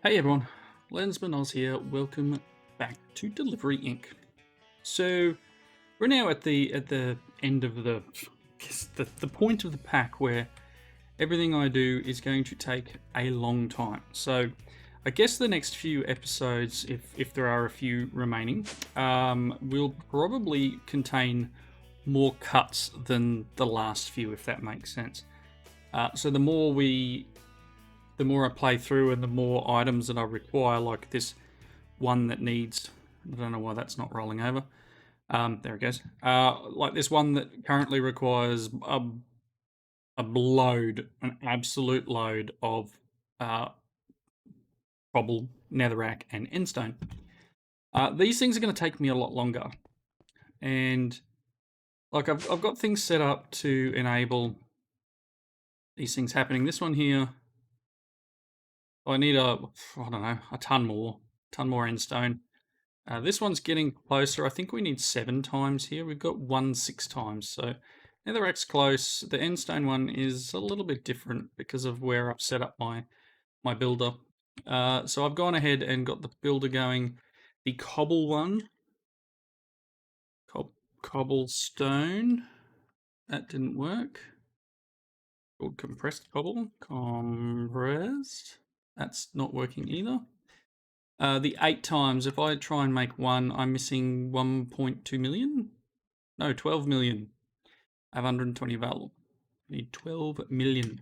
Hey everyone, Lensman Oz here. Welcome back to Delivery Inc. So we're now at the end of the point of the pack where everything I do is going to take a long time. So I guess the next few episodes, if there are a few remaining, will probably contain more cuts than the last few, if that makes sense. So the more I play through and the more items that I require, like this one that needs, I don't know why that's not rolling over. There it goes. Like this one that currently requires an absolute load of cobble, netherrack, and endstone. These things are going to take me a lot longer, and like I've got things set up to enable these things happening. This one here, I need I don't know, a ton more endstone. This one's getting closer. I think we need 7 times here. We've got 6 times. So netherrack's close. The endstone one is a little bit different because of where I've set up my builder. So I've gone ahead and got the builder going. The cobble one, cobblestone, that didn't work. Called compressed cobble, compressed. That's not working either. The 8 times, if I try and make one, I'm missing 1.2 million? No, 12 million. I have 120 available. I need 12 million.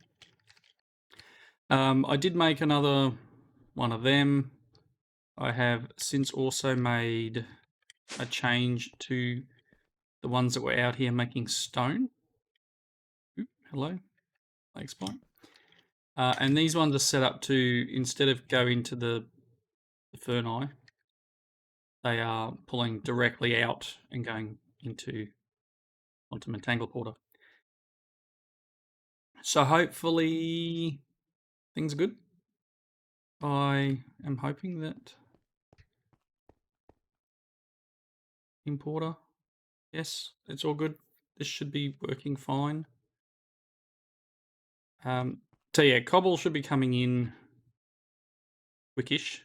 I did make another one of them. I have since also made a change to the ones that were out here making stone. Ooh, hello, I explain. And these ones are set up to, instead of go into the ferni, they are pulling directly out and going onto my tangle porter. So hopefully things are good. I am hoping that importer, yes, it's all good. This should be working fine. So yeah, cobble should be coming in quickish.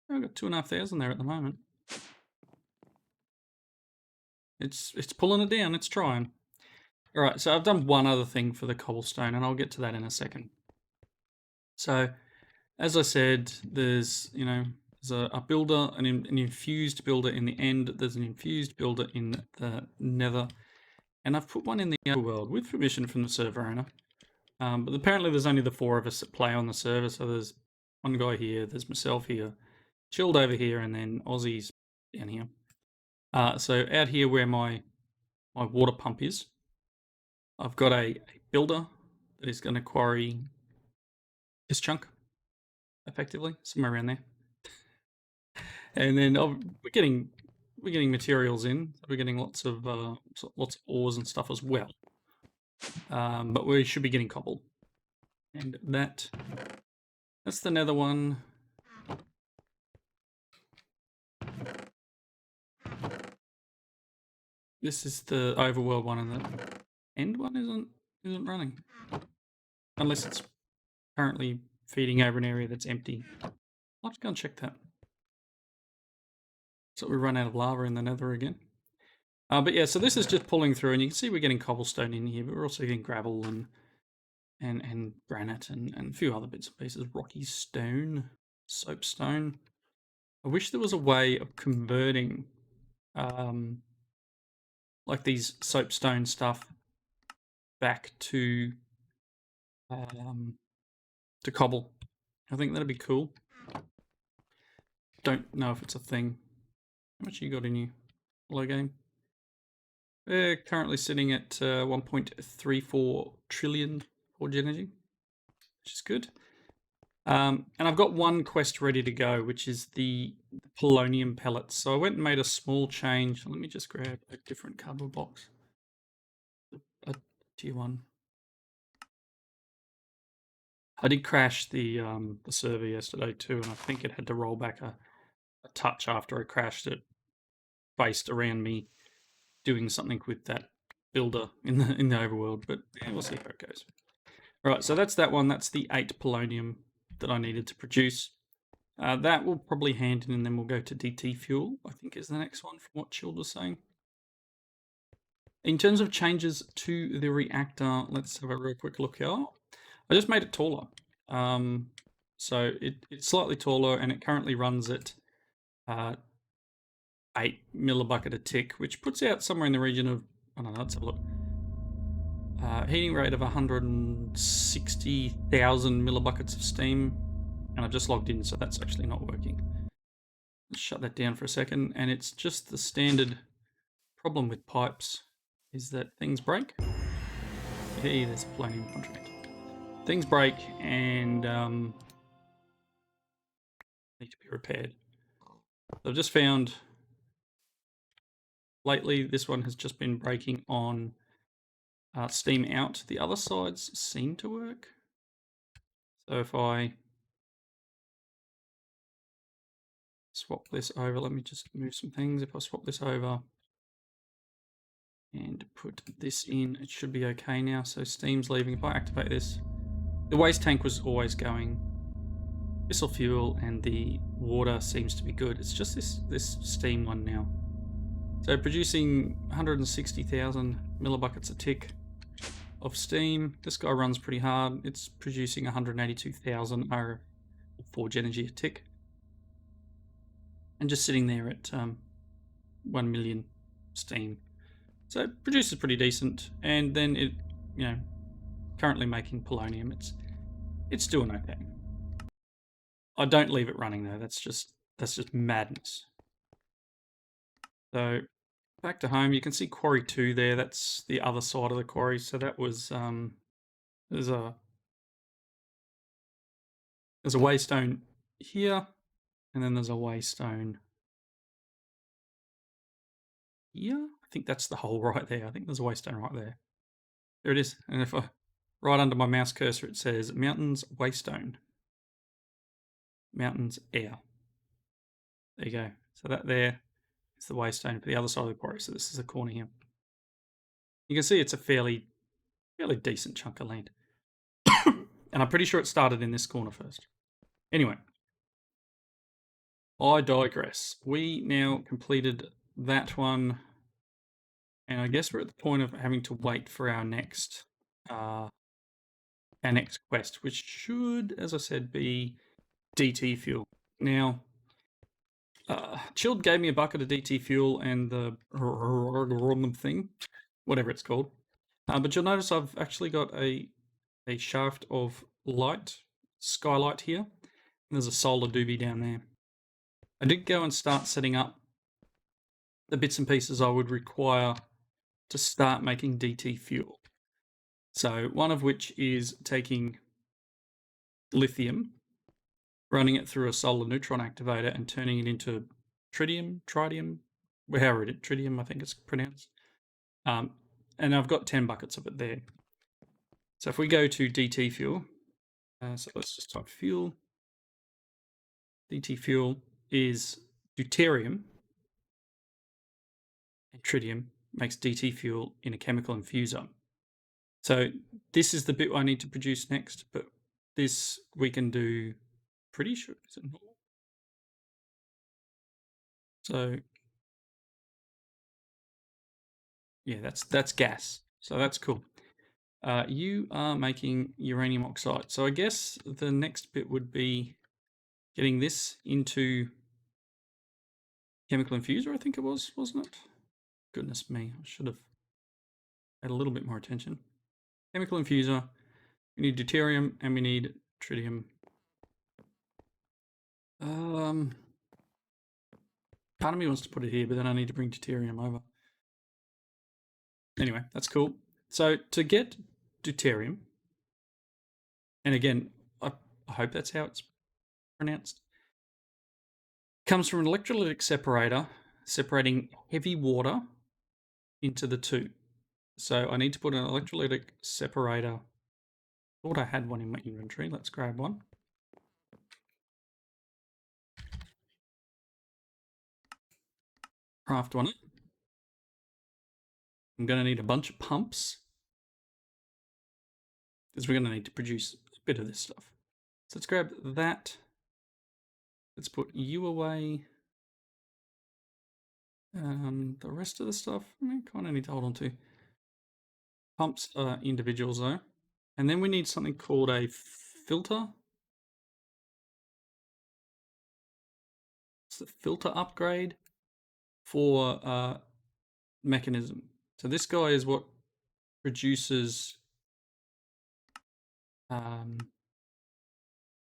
I've got 2,500 there at the moment. It's pulling it down. It's trying. All right, so I've done one other thing for the cobblestone, and I'll get to that in a second. So, as I said, there's a builder, an infused builder in the end. There's an infused builder in the nether, and I've put one in the overworld with permission from the server owner. But apparently there's only the 4 of us that play on the server, so there's one guy here, there's myself here, Chilled over here, and then Aussie's down here. So out here where my water pump is, I've got a builder that is going to quarry this chunk, effectively, somewhere around there. And then we're getting materials in. We're getting lots of ores and stuff as well. But we should be getting cobble, and that's the nether one. This is the overworld one, and the end one isn't running, unless it's currently feeding over an area that's empty. I'll have to go and check that. So we run out of lava in the nether again. But yeah, so this is just pulling through, and you can see we're getting cobblestone in here, but we're also getting gravel and granite and a few other bits and pieces. Rocky stone, soapstone. I wish there was a way of converting like these soapstone stuff back to cobble. I think that'd be cool. Don't know if it's a thing. How much you got in you? Hello, game. We're currently sitting at 1.34 trillion forge energy, which is good. And I've got one quest ready to go, which is the polonium pellets. So I went and made a small change. Let me just grab a different cardboard box. A tier 1. I did crash the server yesterday too, and I think it had to roll back a touch after I crashed it, based around me doing something with that builder in the overworld. But yeah, we'll see how it goes. All right, so that's that one. That's the 8 polonium. that I needed to produce. That will probably hand in, and then we'll go to DT fuel, I think is the next one from what Chilled was saying. In terms of changes to the reactor, let's have a real quick look here. I just made it taller. So it's slightly taller, and it currently runs at 8 millibucket a tick, which puts out somewhere in the region of, I don't know, let's have a look. Heating rate of 160,000 millibuckets of steam, and I've just logged in, so that's actually not working. Let's shut that down for a second, and it's just the standard problem with pipes is that things break. Hey, there's a polonium contract. Things break and need to be repaired. So I've just found lately this one has just been breaking on steam out. The other sides seem to work. So if I swap this over, let me just move some things. If I swap this over and put this in, it should be okay now. So steam's leaving. If I activate this, the waste tank was always going fossil fuel and the water seems to be good. It's just this steam one now. So producing 160,000 millibuckets a tick of steam. This guy runs pretty hard. It's producing 182,000 forge energy a tick. And just sitting there at 1 million steam. So it produces pretty decent. And then it, currently making polonium. It's doing okay. I don't leave it running though. That's just madness. So back to home, you can see quarry 2 there. That's the other side of the quarry. So that was there's a waystone here, and then there's a waystone here. I think that's the hole right there. I think there's a waystone right there. There it is. And if I right under my mouse cursor, it says mountains waystone. Mountains air. There you go. So that there is the waystone for the other side of the quarry. So this is the corner here. You can see it's a fairly decent chunk of land. And I'm pretty sure it started in this corner first. Anyway, I digress. We now completed that one. And I guess we're at the point of having to wait for our next quest, which should, as I said, be DT fuel. Now, Chilled gave me a bucket of DT fuel and the thing, whatever it's called. But you'll notice I've actually got a shaft of light, skylight here. And there's a solar doobie down there. I did go and start setting up the bits and pieces I would require to start making DT fuel. So one of which is taking lithium, running it through a solar neutron activator and turning it into tritium, tritium, I think it's pronounced. And I've got 10 buckets of it there. So if we go to DT fuel, so let's just type fuel. DT fuel is deuterium, and tritium makes DT fuel in a chemical infuser. So this is the bit I need to produce next, but this we can do, pretty sure, is it normal? So yeah, that's gas. So that's cool. You are making uranium oxide. So I guess the next bit would be getting this into chemical infuser, I think it was, wasn't it? Goodness me, I should have had a little bit more attention. Chemical infuser, we need deuterium and we need tritium. Part of me wants to put it here, but then I need to bring deuterium over. Anyway, that's cool. So to get deuterium, and again, I hope that's how it's pronounced, comes from an electrolytic separator separating heavy water into the two. So I need to put an electrolytic separator. Thought I had one in my inventory. Let's grab one. Craft one. I'm going to need a bunch of pumps because we're going to need to produce a bit of this stuff. So let's grab that. Let's put you away. The rest of the stuff, I kind of need to hold on to. Pumps are individuals though. And then we need something called a filter. It's the filter upgrade for mechanism. So this guy is what produces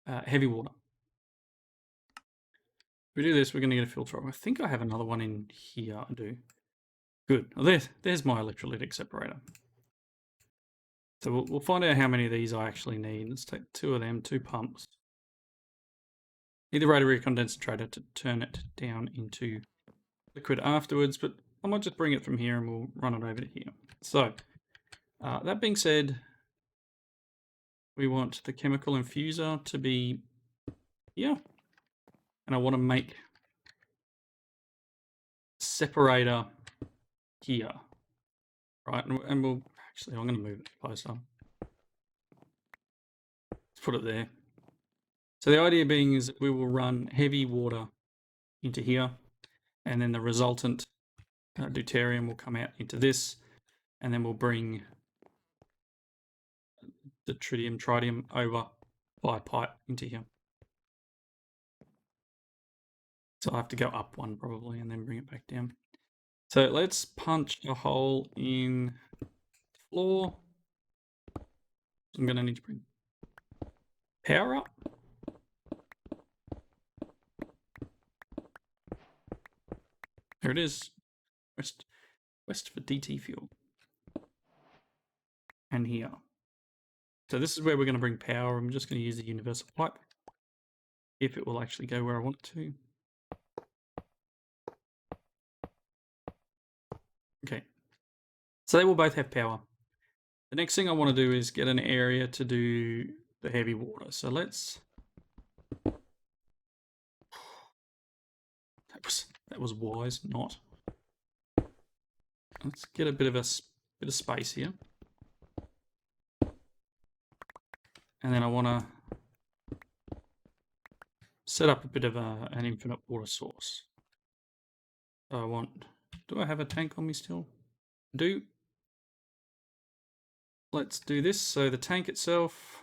heavy water. If we do this, we're going to get a filter. I think I have another one in here. I do. Good. Well, there's my electrolytic separator. So we'll find out how many of these I actually need. Let's take 2 of them, 2 pumps. Need the rotary condensator to turn it down into liquid afterwards, but I might just bring it from here and we'll run it over to here. So that being said, we want the chemical infuser to be here, and I want to make separator here, right? And we'll actually, I'm going to move it closer. Let's put it there. So the idea being is that we will run heavy water into here, and then the resultant deuterium will come out into this, and then we'll bring the tritium over by pipe into here. So I have to go up one probably and then bring it back down. So let's punch a hole in the floor. I'm going to need to bring power up. There it is. West for DT fuel. And here. So this is where we're going to bring power. I'm just going to use the universal pipe, if it will actually go where I want it to. Okay. So they will both have power. The next thing I want to do is get an area to do the heavy water. So let's... That was wise, not. Let's get a bit of space here. And then I want to set up a bit of an infinite water source. So I want... Do I have a tank on me still? I do. Let's do this. So the tank itself...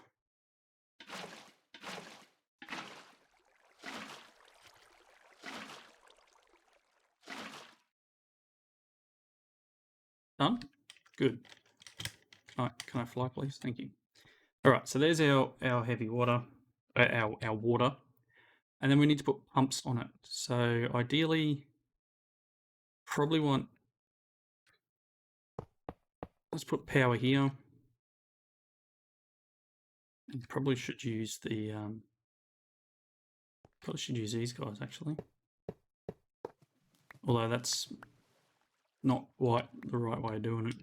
Done? Good. Can I fly, please? Thank you. All right, so there's our heavy water, our water. And then we need to put pumps on it. So ideally, probably want... Let's put power here. And probably should use the... probably should use these guys, actually. Although that's not quite the right way of doing it.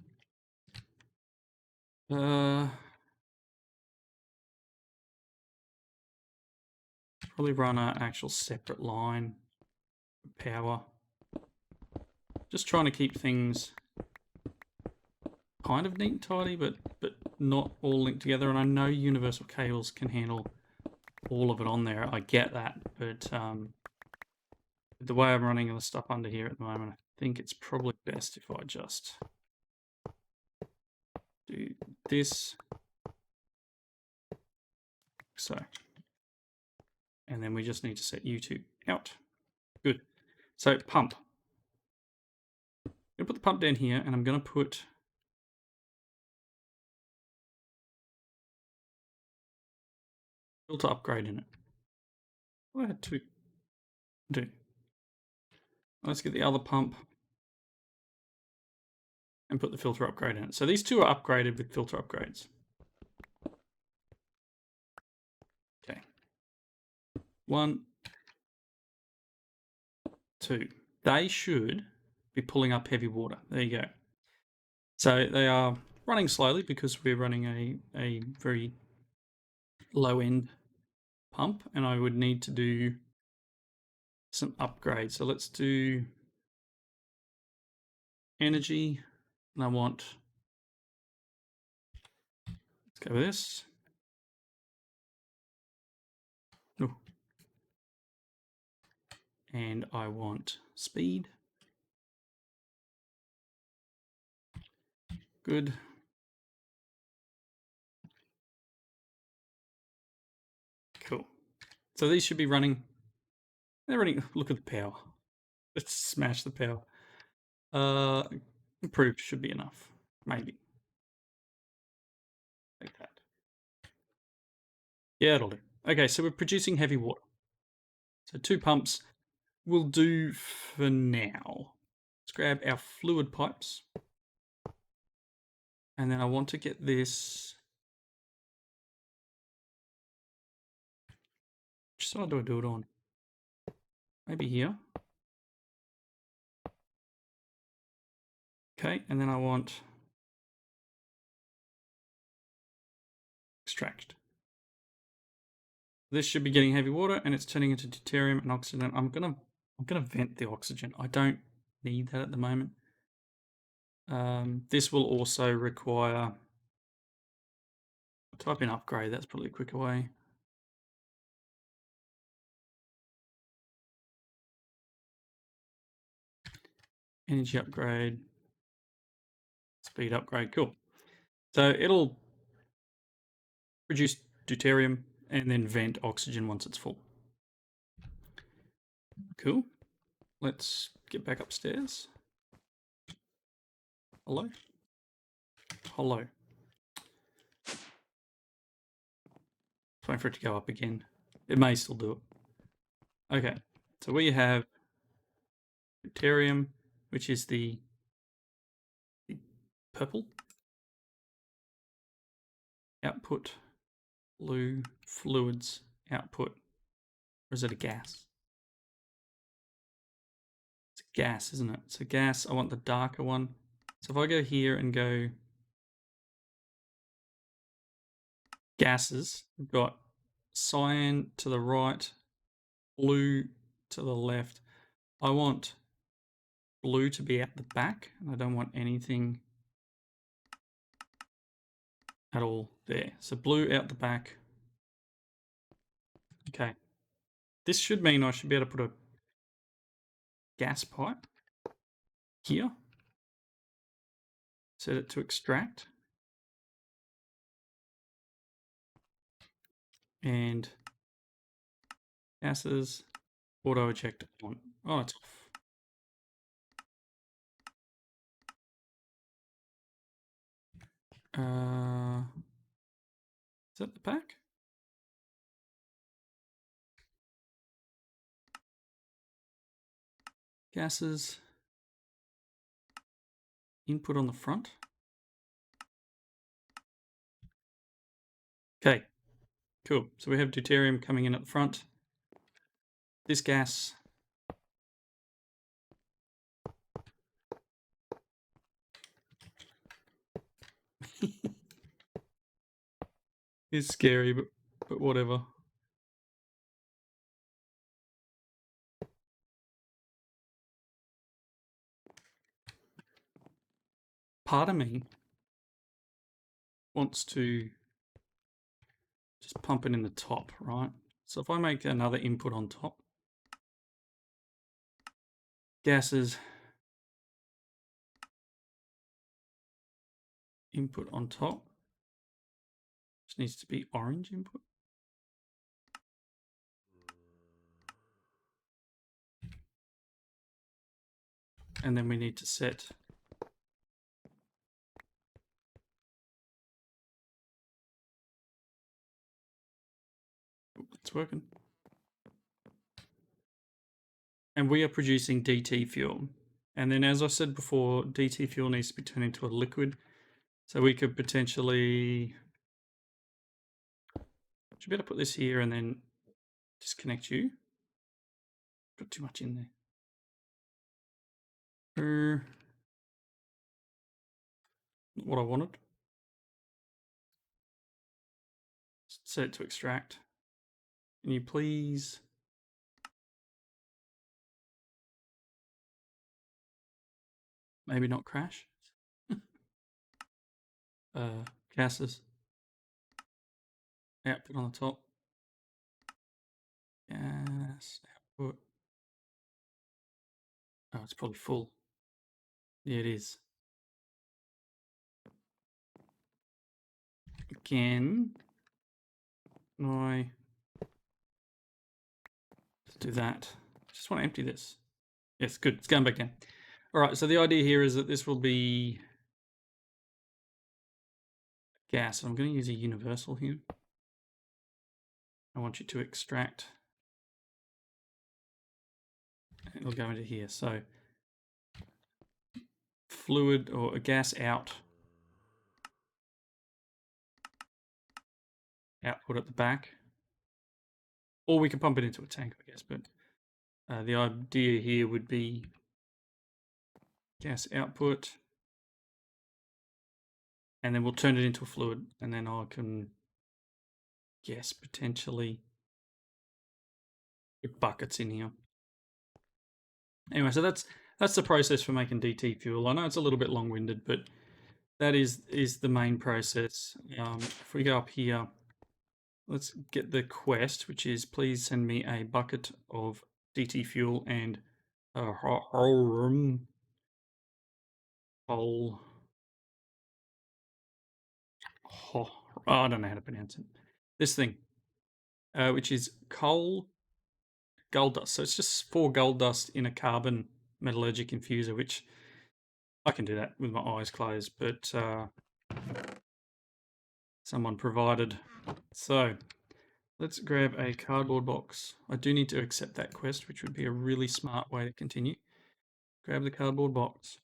Probably run an actual separate line for power. Just trying to keep things kind of neat and tidy, but not all linked together. And I know universal cables can handle all of it on there. I get that, but the way I'm running the stuff under here at the moment, I think it's probably best if I just do this. So, and then we just need to set U2 out. Good. So pump. I'm going to put the pump down here, and I'm going to put filter upgrade in it. I had 2. Do. Let's get the other pump and put the filter upgrade in it. So these two are upgraded with filter upgrades. Okay. 1, 2. They should be pulling up heavy water. There you go. So they are running slowly because we're running a very low end pump, and I would need to do some upgrades. So let's do energy, and I want, let's go with this. and I want speed. Good. Cool. So these should be running. They're running. Look at the power. Let's smash the power. Improved should be enough. Maybe. Like that. Yeah, it'll do. Okay, so we're producing heavy water. So 2 pumps will do for now. Let's grab our fluid pipes. And then I want to get this. Which side do I do it on? Maybe here. Okay, and then I want extract. This should be getting heavy water and it's turning into deuterium and oxygen. I'm gonna vent the oxygen. I don't need that at the moment. This will also require, type in upgrade, that's probably a quicker way. Energy upgrade, speed upgrade, cool. So it'll produce deuterium and then vent oxygen once it's full. Cool. Let's get back upstairs. Hello? Hello. Waiting for it to go up again. It may still do it. Okay, so we have deuterium, which is the purple. Output, blue, fluids, output. Or is it a gas? It's a gas, isn't it? So gas, I want the darker one. So if I go here and go gases, we've got cyan to the right, blue to the left. I want blue to be at the back, and I don't want anything at all there. So blue out the back. Okay. This should mean I should be able to put a gas pipe here. Set it to extract. And gases, auto eject on. Oh, it's off. Is that the pack? Gases, input on the front. Okay, cool. So we have deuterium coming in at the front. This gas is scary, but whatever. Part of me wants to just pump it in the top, right? So if I make another input on top, gases, input on top, just needs to be orange input. And then we need to set it's working. And we are producing DT fuel. And then as I said before, DT fuel needs to be turned into a liquid. So we could potentially, should be able to put this here and then disconnect you. Got too much in there. Not what I wanted. Set it to extract. Can you please? Maybe not crash. Gases. Output on the top. Gas output. Oh, it's probably full. Yeah, it is. Again, I let's do that. Just want to empty this. Yes, good. It's going back down. All right. So the idea here is that this will be gas. I'm going to use a universal here. I want you to extract. It'll go into here. So fluid or a gas out. Output at the back. Or we can pump it into a tank, I guess. But the idea here would be gas output. And then we'll turn it into a fluid. And then I can, guess, potentially put buckets in here. Anyway, so that's the process for making DT fuel. I know it's a little bit long-winded, but that is the main process. If we go up here, let's get the quest, which is please send me a bucket of DT fuel and a whole. I don't know how to pronounce it. This thing, which is coal gold dust. So it's just 4 gold dust in a carbon metallurgic infuser, which I can do that with my eyes closed, but someone provided. So let's grab a cardboard box. I do need to accept that quest, which would be a really smart way to continue. Grab the cardboard box.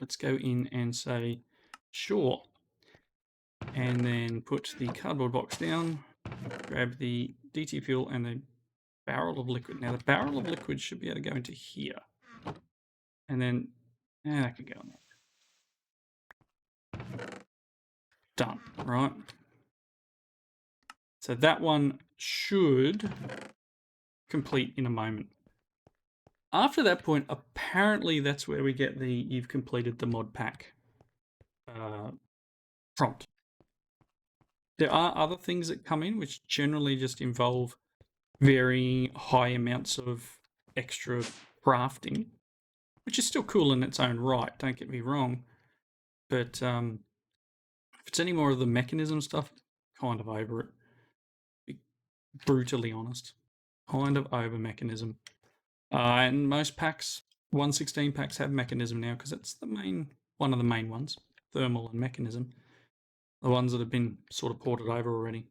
Let's go in and say, sure. And then put the cardboard box down. Grab the DT fuel and the barrel of liquid. Now the barrel of liquid should be able to go into here. And then, that can go in there. Done, right? So that one should complete in a moment. After that point, apparently that's where we get the you've completed the mod pack prompt. There are other things that come in which generally just involve very high amounts of extra crafting, which is still cool in its own right, don't get me wrong. But if it's any more of the mechanism stuff, kind of over it. Be brutally honest. Kind of over mechanism. And most packs, 116 packs have mechanism now because it's one of the main ones, thermal and mechanism. The ones that have been sort of ported over already.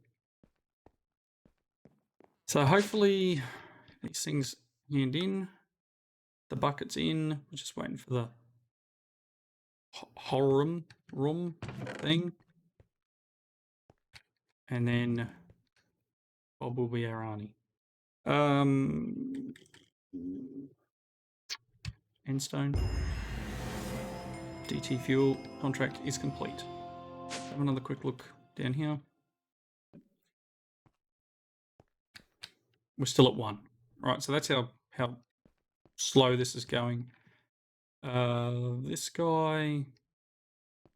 So hopefully these things hand in. The bucket's in. We're just waiting for the room thing. And then Bob will be our Arnie. Endstone. DT fuel contract is complete. Have another quick look down here. We're still at 1. Right, so that's how slow this is going. This guy,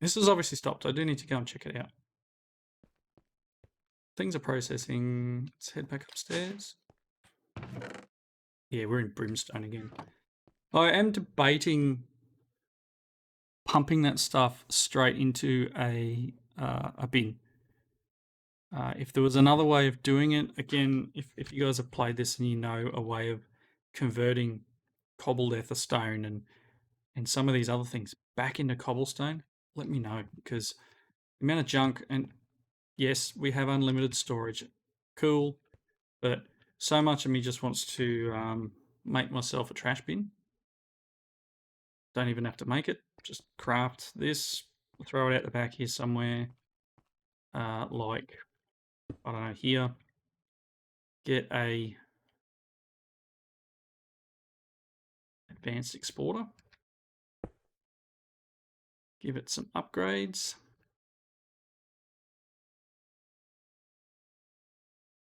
this is obviously stopped. I do need to go and check it out. Things are processing. Let's head back upstairs. Yeah, we're in brimstone again. I am debating pumping that stuff straight into a bin. If there was another way of doing it, again, if you guys have played this and you know a way of converting cobbled etherstone and some of these other things back into cobblestone, let me know, because the amount of junk, and yes, we have unlimited storage, cool, but so much of me just wants to make myself a trash bin. Don't even have to make it, just craft this, throw it out the back here somewhere, like, I don't know, here, get a advanced exporter, give it some upgrades,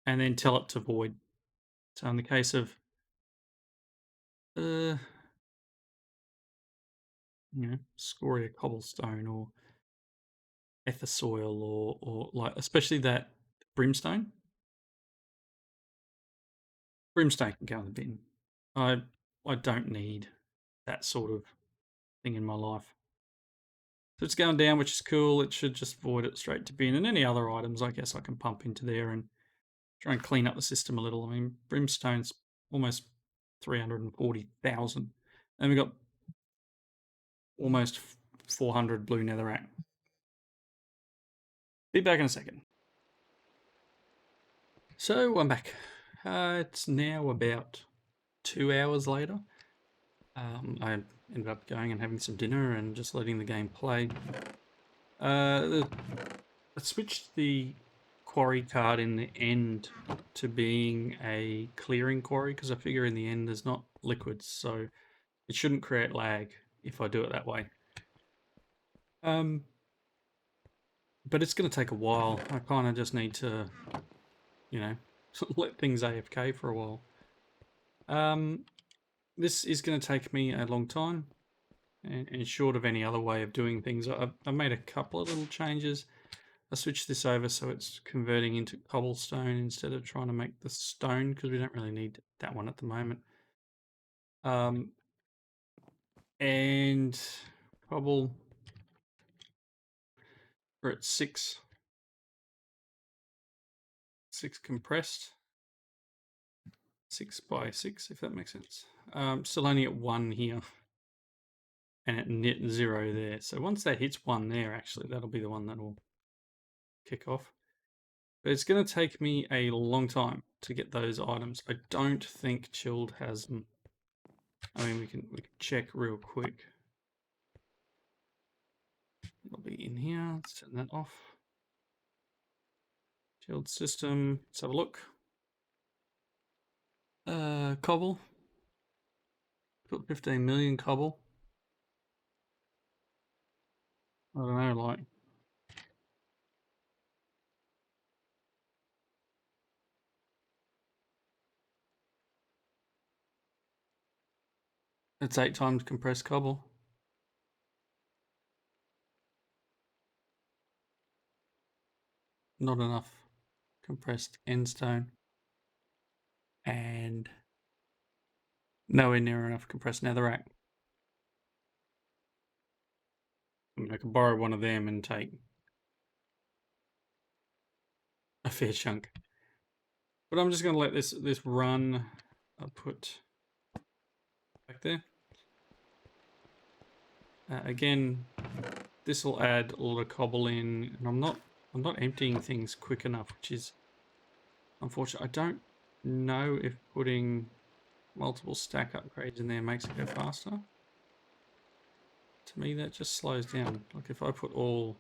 and then tell it to void. So in the case of, scoria cobblestone or ether soil or like, especially that brimstone. Brimstone can go in the bin. I I don't need that sort of thing in my life. So it's going down, which is cool. It should just void it straight to bin. And any other items, I guess I can pump into there and try and clean up the system a little. I mean, brimstone's almost 340,000. And we've got almost 400 blue netherrack. Be back in a second. So I'm back. It's now about 2 hours later. I ended up going and having some dinner and just letting the game play. I switched the quarry card in the end to being a clearing quarry because I figure in the end there's not liquids, so it shouldn't create lag if I do it that way. But it's going to take a while. I kind of just need to, you know, let things AFK for a while. This is going to take me a long time, and short of any other way of doing things, I've made a couple of little changes. I switched this over so it's converting into cobblestone instead of trying to make the stone because we don't really need that one at the moment. And cobble, we're at 6 compressed, 6 by 6 if that makes sense. Still only at 1 here and at net 0 there. So once that hits 1 there, actually that'll be the one that will kick off. But it's going to take me a long time to get those items. I don't think Chilled has them. I mean, we can check real quick. It'll be in here. Let's turn that off. Chilled system. Let's have a look. Cobble. Got 15 million cobble. I don't know, like. It's 8 times compressed cobble. Not enough compressed endstone. And nowhere near enough compressed netherrack. I mean, I could borrow one of them and take a fair chunk. But I'm just going to let this run. I'll put back there. Again, this will add a lot of cobble in, and I'm not emptying things quick enough, which is unfortunate. I don't know if putting multiple stack upgrades in there makes it go faster. To me, that just slows down. Like if I put all...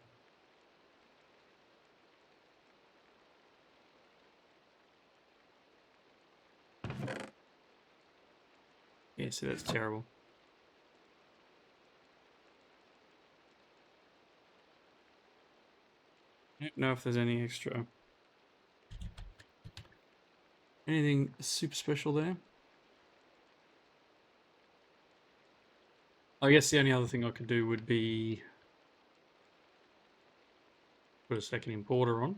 Yeah, see, that's terrible. I don't know if there's any extra... Anything super special there? I guess the only other thing I could do would be put a second importer on.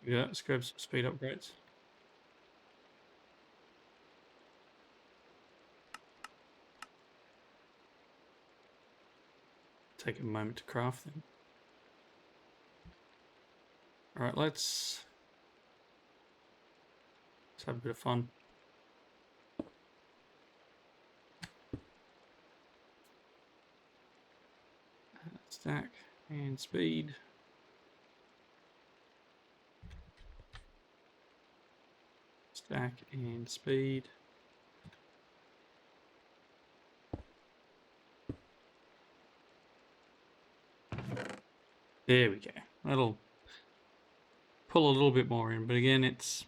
Yeah, let's grab some speed upgrades. Take a moment to craft them. Alright, let's have a bit of fun. Stack and speed. Stack and speed. There we go. That'll pull a little bit more in, but again, it's...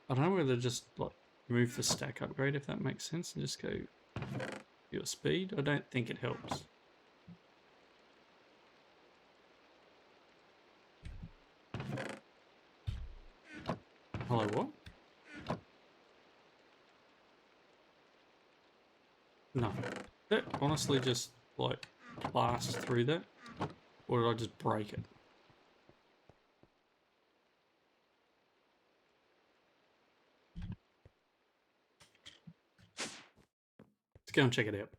I don't know whether to just like remove the stack upgrade, if that makes sense, and just go your speed. I don't think it helps. Hello, what? No. Did that honestly just like blast through that? Or did I just break it? go and check it out.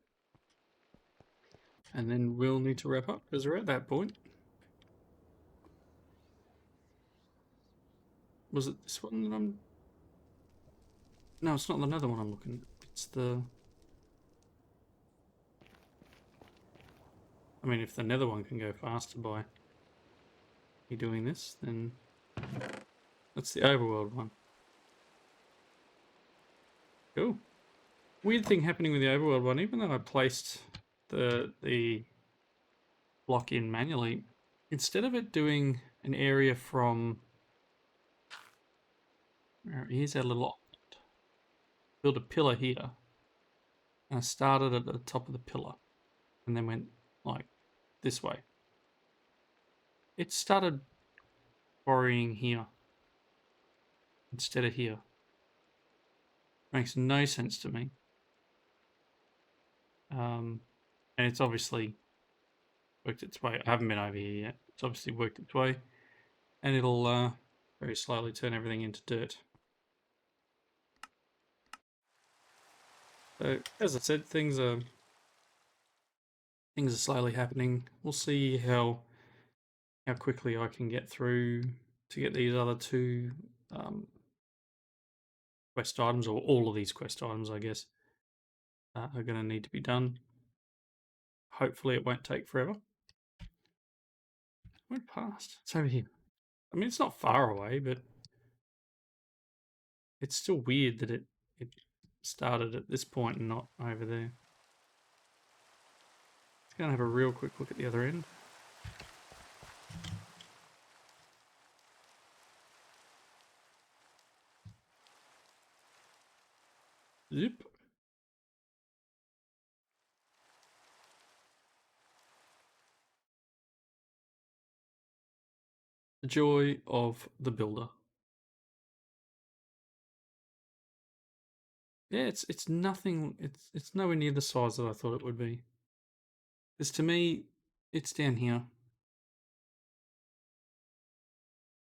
And then we'll need to wrap up because we're at that point. Was it this one that I'm... No, it's not the nether one I'm looking at. It's the... I mean, if the nether one can go faster by me doing this, then that's the overworld one. Cool. Weird thing happening with the overworld one, even though I placed the block in manually, instead of it doing an area from... Here's our little... Build a pillar here. And I started at the top of the pillar and then went like this way. It started quarrying here instead of here. Makes no sense to me. And it's obviously worked its way. I haven't been over here yet. It's obviously worked its way, and it'll very slowly turn everything into dirt. So, as I said, things are slowly happening. We'll see how quickly I can get through to get these other two quest items, or all of these quest items, I guess, are going to need to be done. Hopefully it won't take forever. Went past. It's over here. I mean, it's not far away, but it's still weird that it started at this point and not over there. Let's go and have a real quick look at the other end. Zip. The joy of the builder. Yeah, it's nothing. It's nowhere near the size that I thought it would be. Because to me, it's down here.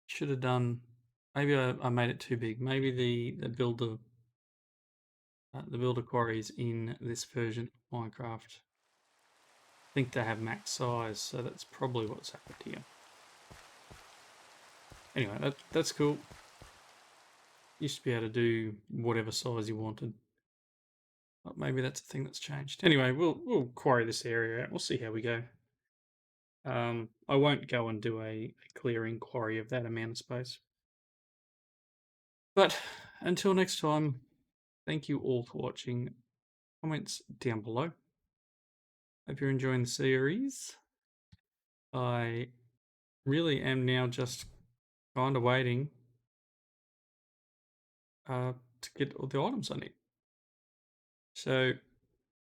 Should have done. Maybe I made it too big. Maybe the builder quarry is in this version of Minecraft. I think they have max size, so that's probably what's happened here. Anyway, that's cool. Used to be able to do whatever size you wanted. But maybe that's a thing that's changed. Anyway, we'll quarry this area out. We'll see how we go. I won't go and do a clearing quarry of that amount of space. But until next time, thank you all for watching. Comments down below. Hope you're enjoying the series. I really am now just kind of waiting to get all the items I need. So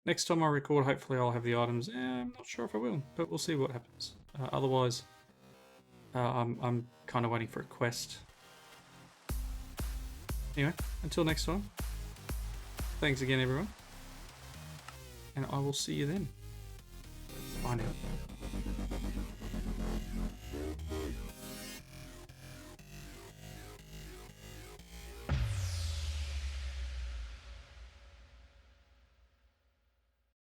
next time I record, hopefully I'll have the items. I'm not sure if I will, but we'll see what happens. Otherwise, I'm kind of waiting for a quest. Anyway, until next time, thanks again everyone, and I will see you then. Bye now.